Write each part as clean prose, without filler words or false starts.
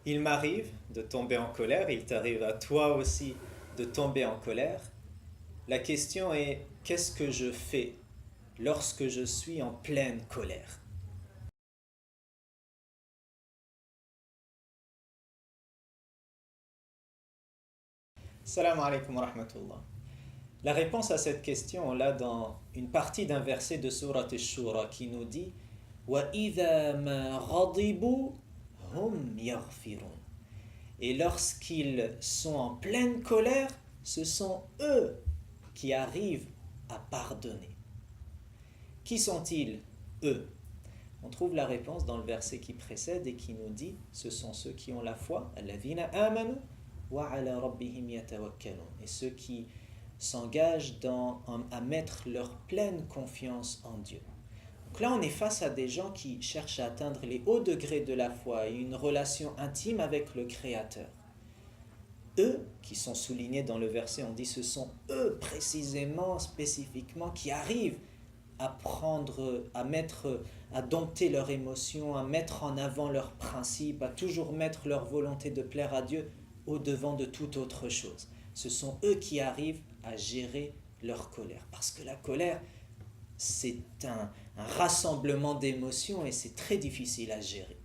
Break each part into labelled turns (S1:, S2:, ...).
S1: Il m'arrive de tomber en colère, il t'arrive à toi aussi de tomber en colère. La question est, qu'est-ce que je fais lorsque je suis en pleine colère? Salam alaikum wa rahmatullah. La réponse à cette question, on l'a dans une partie d'un verset de Surat al-Shura qui nous dit وَإِذَا مَا غَضِبُوا هُمْ يَغْفِرُونَ. Et lorsqu'ils sont en pleine colère, ce sont eux qui arrivent à pardonner. Qui sont-ils, eux? On trouve la réponse dans le verset qui précède et qui nous dit ce sont ceux qui ont la foi, الَّذِينَ آمَنُوا وَعَلَى رَبِّهِمْ يَتَوَكَّلُونَ, et ceux qui s'engagent à mettre leur pleine confiance en Dieu. Donc là, on est face à des gens qui cherchent à atteindre les hauts degrés de la foi et une relation intime avec le Créateur. Eux, qui sont soulignés dans le verset, on dit ce sont eux précisément, spécifiquement, qui arrivent à prendre, à dompter leurs émotions, à mettre en avant leurs principes, à toujours mettre leur volonté de plaire à Dieu au devant de toute autre chose. Ce sont eux qui arrivent à gérer leur colère. Parce que la colère, c'est un rassemblement d'émotions et c'est très difficile à gérer.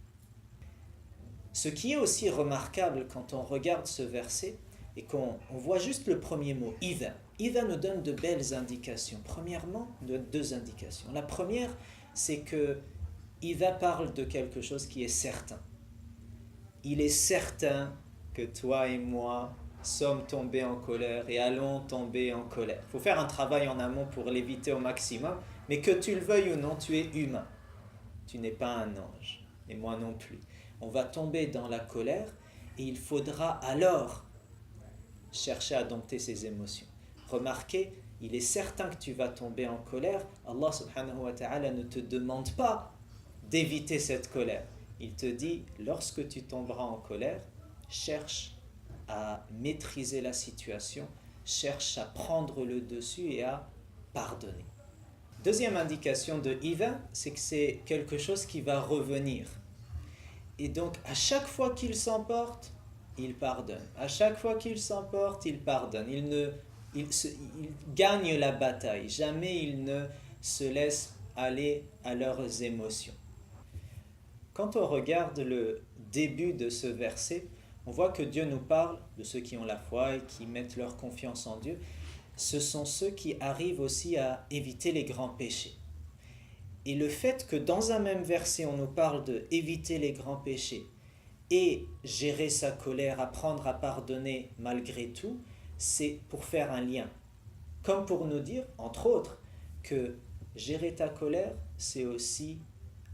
S1: Ce qui est aussi remarquable quand on regarde ce verset et qu'on voit juste le premier mot, « idha ». « Idha » nous donne de belles indications. Premièrement, deux indications. La première, c'est que « idha » parle de quelque chose qui est certain. Il est certain que toi et moi sommes tombés en colère et allons tomber en colère. Il faut faire un travail en amont pour l'éviter au maximum, mais que tu le veuilles ou non, tu es humain. Tu n'es pas un ange, et moi non plus. On va tomber dans la colère et il faudra alors chercher à dompter ses émotions. Remarquez, il est certain que tu vas tomber en colère. Allah subhanahu wa ta'ala ne te demande pas d'éviter cette colère. Il te dit, lorsque tu tomberas en colère, cherche à maîtriser la situation, cherche à prendre le dessus et à pardonner. Deuxième indication de Iva, c'est que c'est quelque chose qui va revenir. Et donc, à chaque fois qu'il s'emporte, il pardonne. À chaque fois qu'il s'emporte, il pardonne. Il gagne la bataille. Jamais il ne se laisse aller à leurs émotions. Quand on regarde le début de ce verset, on voit que Dieu nous parle de ceux qui ont la foi et qui mettent leur confiance en Dieu. Ce sont ceux qui arrivent aussi à éviter les grands péchés. Et le fait que dans un même verset, on nous parle de éviter les grands péchés et gérer sa colère, apprendre à pardonner malgré tout, c'est pour faire un lien. Comme pour nous dire, entre autres, que gérer ta colère, c'est aussi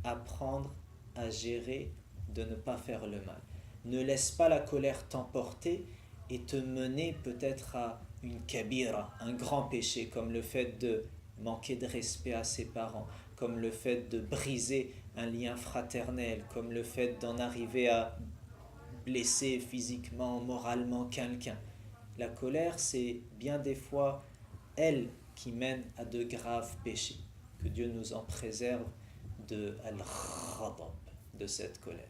S1: apprendre à gérer de ne pas faire le mal. Ne laisse pas la colère t'emporter et te mener peut-être à une kabira, un grand péché, comme le fait de manquer de respect à ses parents, comme le fait de briser un lien fraternel, comme le fait d'en arriver à blesser physiquement, moralement quelqu'un. La colère, c'est bien des fois elle qui mène à de graves péchés. Que Dieu nous en préserve de al-ghadab, de cette colère.